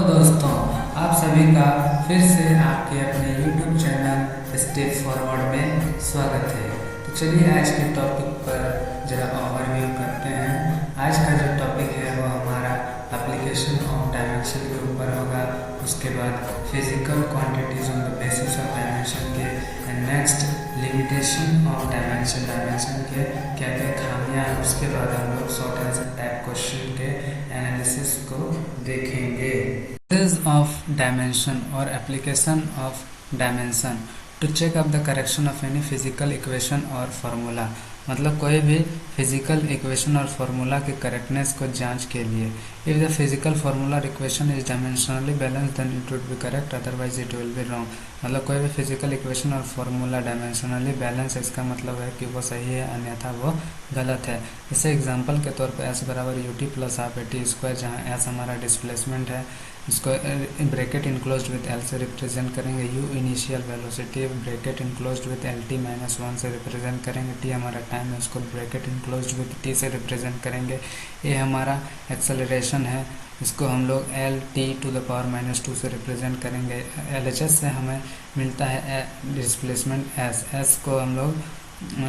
दोस्तों, आप सभी का फिर से आपके अपने YouTube चैनल स्टेप फॉरवर्ड में स्वागत है। तो चलिए आज के टॉपिक पर जरा ओवरव्यू करते हैं। आज का जो टॉपिक है वो हमारा एप्लीकेशन ऑफ डायमेंशन के ऊपर होगा। उसके बाद physical quantities on the basis of dimension के, and next limitation of dimension, dimension के क्या क्या खामियां। उसके बाद हम लोग शॉर्ट आंसर टाइप क्वेश्चन के एनालिसिस को देखेंगे। Uses of dimension or application of dimension to check up the correction of any physical equation or formula। मतलब कोई भी फिजिकल इक्वेशन और फार्मूला के करेक्टनेस को जांच के लिए। If the physical formula equation is dimensionally balance then it would be correct, otherwise it will be wrong. मतलब कोई भी फिजिकल इक्वेशन और फार्मूला डायमेंशनली बैलेंस, इसका मतलब है कि वो सही है, अन्यथा वो गलत है। इसे एग्जांपल के तौर पे s बराबर ut plus half at square, जहाँ s हमारा डिस्प्लेसमेंट है, इसको ब्रैकेट इनक्लोज्ड विथ l से रिप्रेजेंट करेंगे। u initial velocity bracket enclosed with lt minus 1 से रिप्रेजेंट करेंगे। t हमारा टाइम है, उसको ब्रैकेट इनक्लोज्ड विथ t से रिप्रेजेंट करेंगे। a हमारा एक्सेलरेशन है, इसको हम लोग lt to the power minus 2 से रिप्रेजेंट करेंगे। LHS से हमें मिलता है डिस्प्लेसमेंट s को हम लोग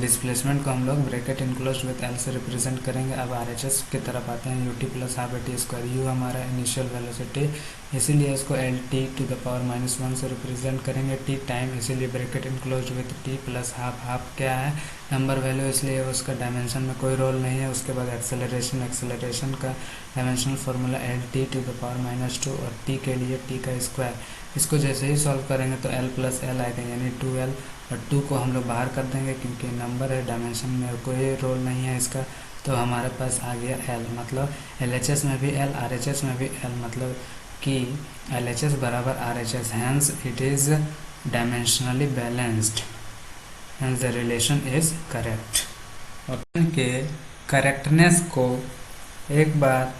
डिस्प्लेसमेंट को हम लोग ब्रैकेट इनक्लोज्ड विथ l से रिप्रेजेंट करेंगे। अब RHS की तरफ आते हैं। ut plus half at square, u हमारा इनिशियल वेलोसिटी, इसीलिए इसको lt to the power minus 1 से रिप्रेजेंट करेंगे। t टाइम, इसीलिए bracket enclosed with t plus half, half क्या है नंबर वैल्यू, इसलिए उसका डायमेंशन में कोई रोल नहीं है। उसके बाद एक्सेलरेशन, एक्सेलरेशन का dimensional formula lt to the power minus 2 और t के लिए t का स्क्वायर। इसको जैसे ही सॉल्व करेंगे तो l प्लस एल आएगा, यानी 2l, और 2 को हम लोग बाहर कर देंगे क्योंकि नंबर है, डायमेंशन में कोई रोल नहीं है इसका। तो हमारे पास आ गया l, मतलब LHS में भी l, RHS में भी l, मतलब कि LHS बराबर RHS, hence it is dimensionally balanced, hence the relation is correct. और के करेक्टनेस को एक बार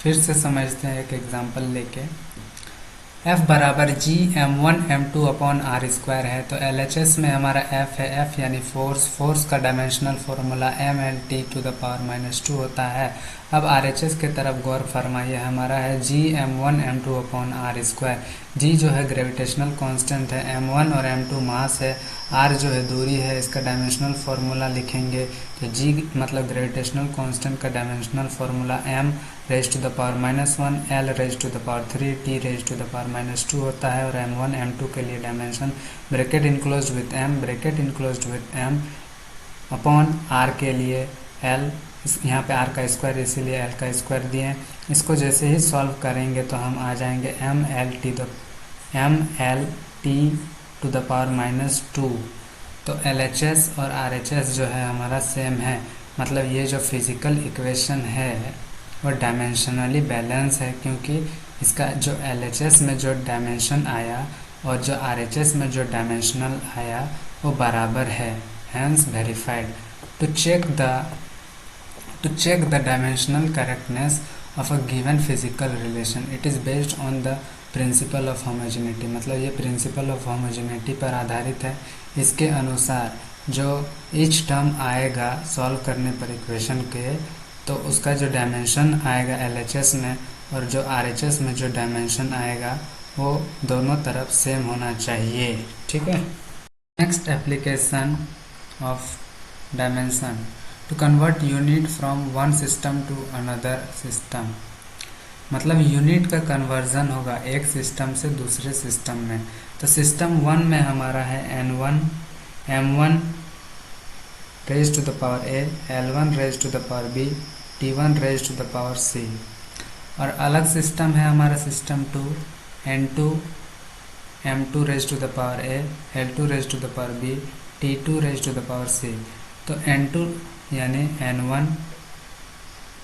फिर से समझते हैं एक एग्जांपल लेके। f बराबर जी m1 m2 upon R square है, तो LHS में हमारा f है, f यानी फोर्स, फोर्स का dimensional formula mlt to the power minus 2 होता है। अब RHS के तरफ गौर फरमाइए, हमारा है G m1 m2 upon R square. G जो है ग्रेविटेशनल कांस्टेंट है, m1 और m2 मास है, r जो है दूरी है, इसका डायमेंशनल फार्मूला लिखेंगे। तो g मतलब ग्रेविटेशनल कांस्टेंट का dimensional formula m raise to the power minus 1, l raise to the power 3, t raise to the power minus 2 होता है। और m1 m2 के लिए dimension bracket enclosed with m, bracket enclosed with m upon r के लिए l, यहाँ पे r का स्क्वायर, इसीलिए l का स्क्वायर दिए। इसको जैसे ही सॉल्व करेंगे तो हम आ जाएंगे mlt to the power minus 2। तो LHS और RHS जो है हमारा सेम है, मतलब ये जो फिजिकल इक्वेशन है वो डायमेंशनली बैलेंस है, क्योंकि इसका जो LHS में जो डायमेंशन आया और जो RHS में जो डायमेंशनल आया वो बराबर है, hence verified. To check the dimensional correctness of a given physical relation, it is based on the principle of homogeneity। मतलब ये principle of homogeneity पर आधारित है। इसके अनुसार जो each टर्म आएगा सॉल्व करने पर इक्वेशन के, तो उसका जो डायमेंशन आएगा LHS में और जो RHS में जो डायमेंशन आएगा वो दोनों तरफ सेम होना चाहिए, ठीक है। Next application of dimension, to convert unit from one system to another system. मतलब यूनिट का कन्वर्जन होगा एक सिस्टम से दूसरे सिस्टम में। तो सिस्टम 1 में हमारा है n1 m1 raise to the power a, l1 raise to the power b, t1 raise to the power c। और अलग सिस्टम है हमारा system 2 n2 m2 raise to the power a, l2 raise to the power b, t2 raise to the power c। तो n2 यानी n1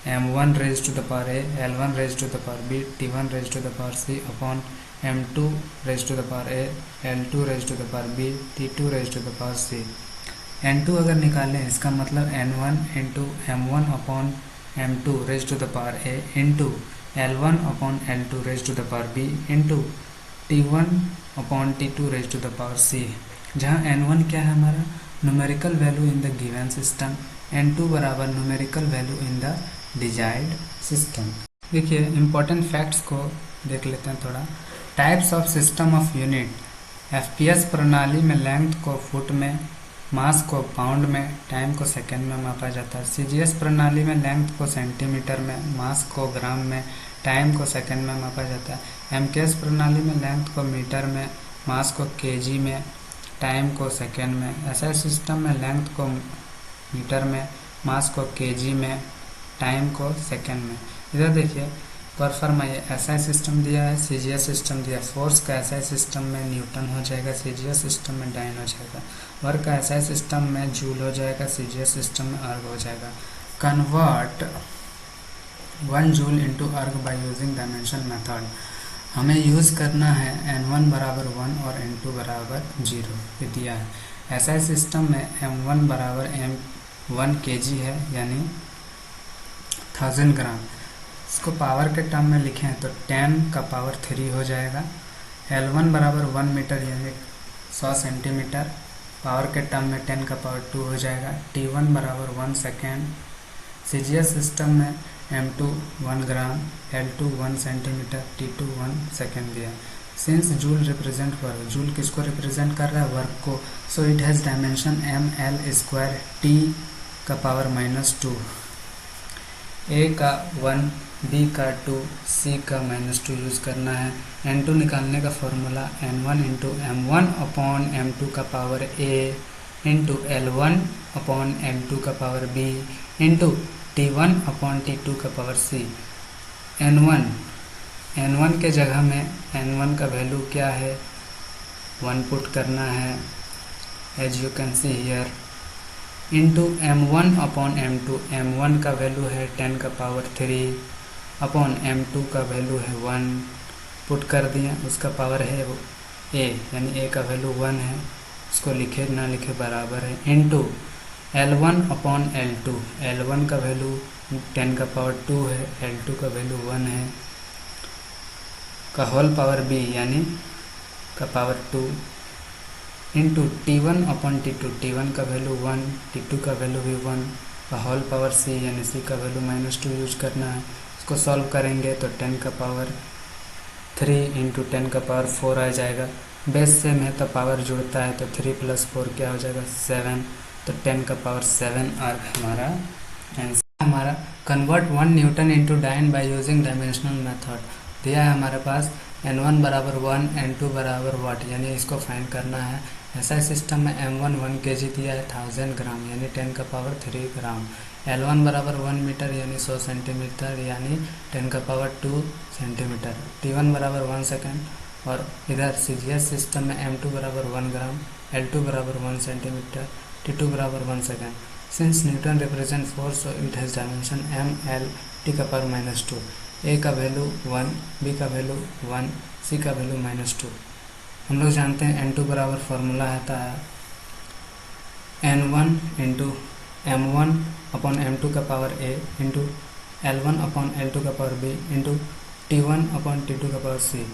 m1 raise to the power a, l1 raise to the power b, t1 raise to the power c upon m2 raise to the power a, l2 raise to the power b, t2 raise to the power c। n2 अगर निकालें, इसका मतलब n1 into m1 upon m2 raise to the power a into l1 upon l2 raise to the power b into t1 upon t2 raise to the power c। जहाँ n1 क्या है हमारा numerical value in the given system, n2 बराबर numerical value in the desired system. देखिए important facts को देख लेते हैं थोड़ा। Types of system of unit. FPS प्रणाली में लेंथ को फुट में, मास को पाउंड में, टाइम को सेकेंड में मापा जाता है। सीजीएस प्रणाली में लेंथ को सेंटीमीटर में, मास को ग्राम में, टाइम को सेकेंड में मापा जाता है। एमकेएस प्रणाली में लेंथ को मीटर में, मास को केजी में, टाइम को सेकेंड में। एसआई सिस्टम में लेंथ को मीटर में, मास को केजी में, टाइम को सेकेंड में। इधर देखिए परफॉर्म ये एसआई सिस्टम दिया है, सीजीएस सिस्टम दिया। फोर्स का एसआई सिस्टम में न्यूटन हो जाएगा, सीजीएस सिस्टम में डाइन हो जाएगा। वर्क का एसआई सिस्टम में जूल हो जाएगा, सीजीएस सिस्टम में अर्ग हो जाएगा। कन्वर्ट 1 जूल इंटू अर्ग बाय यूजिंग डायमेंशन मेथड। हमें यूज़ करना है n1 बराबर 1 और n2 बराबर 0 ये दिया है। एसआई सिस्टम में m1 बराबर m1 kg है, यानी 1000 ग्राम। इसको पावर के टर्म में लिखें तो 10 का पावर 3 हो जाएगा। L1 बराबर 1 मीटर यानी 100 सेंटीमीटर, पावर के टर्म में 10 का पावर 2 हो जाएगा। T1 बराबर 1 सेकेंड। सीजीएस सिस्टम में M2 1 ग्राम, L2 1 सेंटीमीटर, T2 1 सेकेंड दिया। Since joule represent work, joule किसको रिप्रेजेंट कर रहा है? वर्क को। So it has dimension ml², T का पावर -2, A का 1, B का 2, C का -2 यूज़ करना है। N2 निकालने का formula N1 into M1 upon M2 का power A into L1 upon L2 का power B into T1 upon T2 का पावर C। N1 के जगह में N1 का वैल्यू क्या है? 1 पुट करना है, as you can see here, into M1 upon M2। M1 का वैल्यू है 10 का पावर 3 अपॉन M2 का वैल्यू है 1 पुट कर दिए, उसका पावर है A, यानी A का वैल्यू 1 है, उसको लिखे ना लिखे बराबर है, into L1 upon L2। L1 का वैल्यू 10 का पावर 2 है, L2 का वैल्यू 1 है, का होल पावर B यानी का power 2 into T1 upon T2। T1 का वैल्यू 1, T2 का वैल्यू भी 1, का होल पावर C यानी C का वैल्यू -2 यूज करना है। इसको सॉल्व करेंगे तो 10 का पावर 3 इंटू 10 का पावर 4 आ जाएगा। बेस से में तो पावर जुड़ता है तो 3 + 4 क्या हो जाएगा? 7, तो 10 का पावर 7 अर्ग हमारा आंसर। हमारा convert 1 newton into dyne by using dimensional method दिया है हमारे पास। N1 बराबर 1, N2 बराबर वाट, यानी इसको फाइंड करना है। एसआई सिस्टम में M1 1 kg दिया है, 1000 ग्राम यानी 10 का पावर 3 ग्राम। L1 बराबर 1 मीटर यानी 100 सेंटीमीटर यानी 10 का पावर 2 सेंटीमीटर। T1 बराबर 1 सेकेंड, और इधर सीजीएस सिस्टम में M2 बराबर 1 ग्राम, L2 बराबर 1 सेंटीमीटर, T2 बराबर 1 second. Since Newton represent force so it has dimension ml, T का पावर -2। A का वैल्यू 1, B का वैल्यू 1, C का वैल्यू -2। हम लोग जानते हैं N2 बराबर फॉर्मूला आता है N1 into M1 upon M2 का power A into L1 upon L2 का power B into T1 upon T2 का पावर C।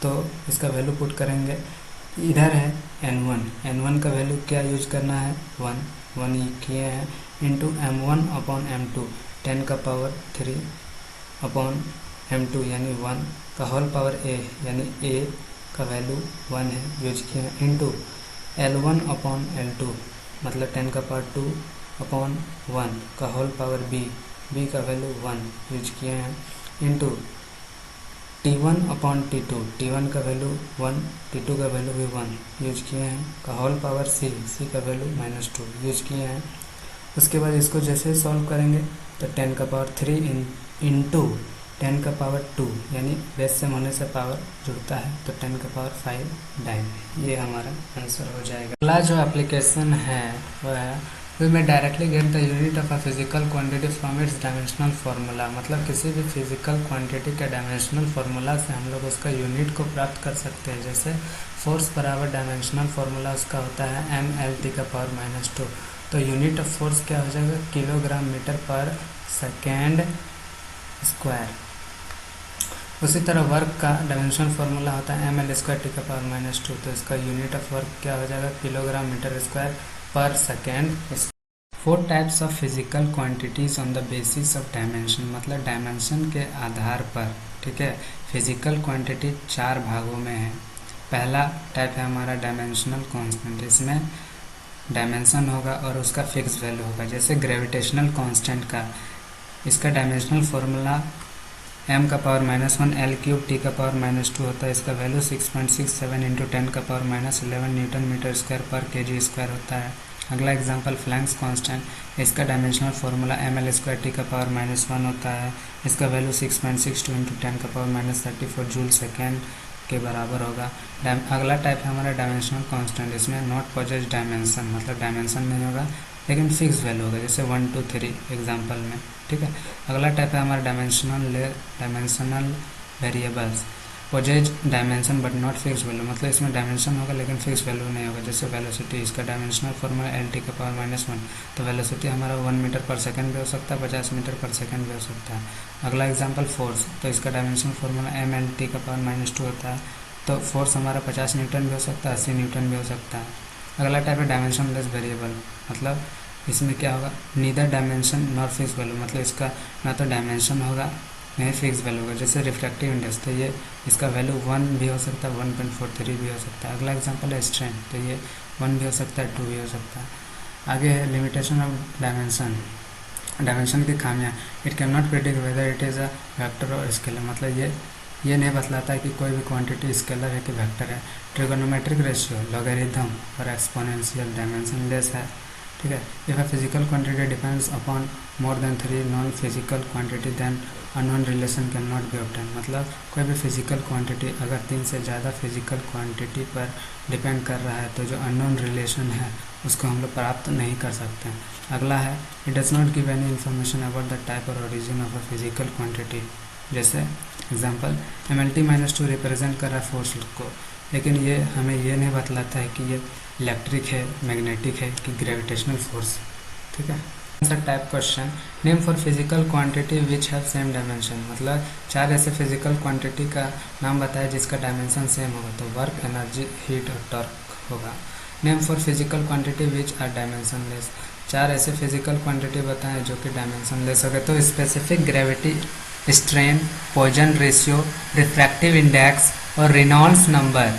तो इसका वैल्यू पुट करेंगे, इधर है N1 का वैल्यू क्या यूज करना है? 1 ये किए हैं, इंटू M1 अपॉन M2, 10 का पावर 3 अपॉन M2 यानी 1, का होल पावर A यानी A का वैल्यू 1 है यूज किए हैं, इंटू L1 अपॉन L2 मतलब 10 का पावर 2 अपॉन 1, का होल पावर B का वैल्यू 1 यूज किए हैं, into T1 upon T2। T1 का वैल्यू 1, T2 का वैल्यू भी 1 यूज किए हैं, का होल पावर C का वैल्यू -2 यूज किए हैं। उसके बाद इसको जैसे सॉल्व करेंगे तो 10 का पावर 3 इंटू 10 का पावर 2 यानी बेस से होने से पावर जुड़ता है तो 10 का पावर 5 डाइन, ये हमारा आंसर हो जाएगा। अगला जो एप्लीकेशन है वह है वी में directly get the unit of a physical quantity from its dimensional formula. मतलब किसी भी फिजिकल क्वांटिटी के डायमेंशनल फार्मूला से हम लोग उसका यूनिट को प्राप्त कर सकते हैं। जैसे फोर्स बराबर डायमेंशनल फार्मूला उसका होता है ml/t का पावर -2, तो यूनिट ऑफ फोर्स क्या हो जाएगा? किलोग्राम मीटर पर सेकेंड स्क्वायर। उसी तरह वर्क का डायमेंशनल फार्मूला होता है ml² t का पावर -2, तो इसका यूनिट ऑफ वर्क क्या हो जाएगा? किलोग्राम मीटर स्क्वायर पर second. 4 types of physical quantities on the basis of dimension, मतलब डायमेंशन के आधार पर ठीक है। फिजिकल क्वांटिटी 4 भागों में है। पहला टाइप है हमारा डायमेंशनल कांस्टेंट। इसमें डायमेंशन होगा और उसका फिक्स वैल्यू होगा। जैसे ग्रेविटेशनल कांस्टेंट का इसका डायमेंशनल फार्मूला m का पावर -1 L क्यूब T का पावर -2 होता है। इसका वैल्यू 6.67 इंटू 10 का पावर -11 न्यूटन मीटर स्क्वायर पर kg स्क्वायर होता है। अगला एग्जांपल प्लैंक्स कांस्टेंट। इसका dimensional formula ml square T का पावर -1 होता है। इसका वैल्यू 6.62 इंटू 10 का पावर -34 जूल सेकेंड के बराबर होगा। अगला टाइप है हमारा डायमेंशनल कांस्टेंट। इसमें नॉट पॉजेज डायमेंशन, मतलब डायमेंशन नहीं होगा लेकिन फिक्स वैल्यू होगा, जैसे 1 2 3 एग्जाम्पल में। ठीक है। अगला टाइप है हमारा dimensional variables. Possess dimension but not fix value, मतलब इसमें डायमेंशन होगा लेकिन फिक्स वैल्यू नहीं होगा। जैसे वेलोसिटी, इसका डायमेंशनल फॉर्मूला LT का पावर -1, तो वेलोसिटी हमारा 1 मीटर पर सेकंड भी हो सकता है, 50 मीटर पर सेकंड भी हो सकता है। अगला एग्जांपल फोर्स, तो इसका डायमेंशनल फॉर्मूला MLT का पावर -2 होता है, तो फोर्स हमारा 50 न्यूटन भी हो सकता है, 80 न्यूटन भी हो सकता है। अगला टाइप है डायमेंशनलेस वेरिएबल, मतलब इसमें क्या होगा, neither dimension not fix value, मतलब इसका ना तो डायमेंशन होगा नहीं फिक्स वैल्यू होगा। जैसे रिफ्रैक्टिव इंडेक्स, तो ये इसका वैल्यू 1 भी हो सकता है, 1.43 भी हो सकता है। अगला एग्जांपल है स्ट्रेन, तो ये 1 भी हो सकता है, 2 भी हो सकता है। आगे है लिमिटेशन ऑफ डायमेंशन। डायमेंशन की खामियाँ, it can not predict whether it is a vector और स्केलर, मतलब ये नहीं बतलाता है कि कोई भी क्वांटिटी स्केलर है कि वेक्टर है। ट्रिगोनोमेट्रिक रेशियो, लॉगरिथम और एक्सपोनेंशियल डायमेंशनलेस है। ठीक है। If a physical quantity depends upon more than 3 non physical quantity then unknown relation can not be obtain, मतलब कोई भी फिजिकल क्वांटिटी अगर 3 से ज़्यादा फिजिकल क्वांटिटी पर डिपेंड कर रहा है तो जो अननोन रिलेशन है उसको हम लोग प्राप्त नहीं कर सकते हैं। अगला है it does not give any information about the type और origin of a physical quantity. जैसे एग्जांपल MLT-2 रिप्रेजेंट कर रहा है फोर्स को, लेकिन ये हमें ये नहीं बतलाता है कि ये इलेक्ट्रिक है, मैग्नेटिक है कि ग्रेविटेशनल फोर्स। ठीक है। Answer type question, name for physical quantity which have same dimension, मतलब 4 ऐसे फिजिकल क्वांटिटी का नाम बताया जिसका डायमेंशन सेम होगा, तो वर्क, एनर्जी, हीट और टॉर्क होगा। Name for physical quantity which are dimensionless, 4 ऐसे फिजिकल क्वांटिटी बताएं जो कि डायमेंशनलेस हो गए, तो specific gravity, strain, Poisson ratio, refractive index और Reynolds number.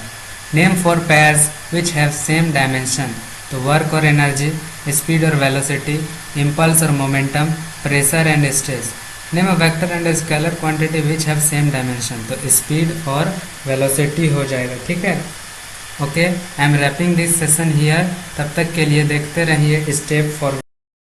Name for pairs which have same dimension, तो वर्क और एनर्जी, स्पीड और वेलोसिटी, इम्पल्स और momentum, pressure and stress. Name a vector and scalar quantity which have same dimension, तो speed और velocity हो जाएगा। ठीक है। Okay, I am wrapping this session here. तब तक के लिए देखते रहिए स्टेप फॉरवर्ड।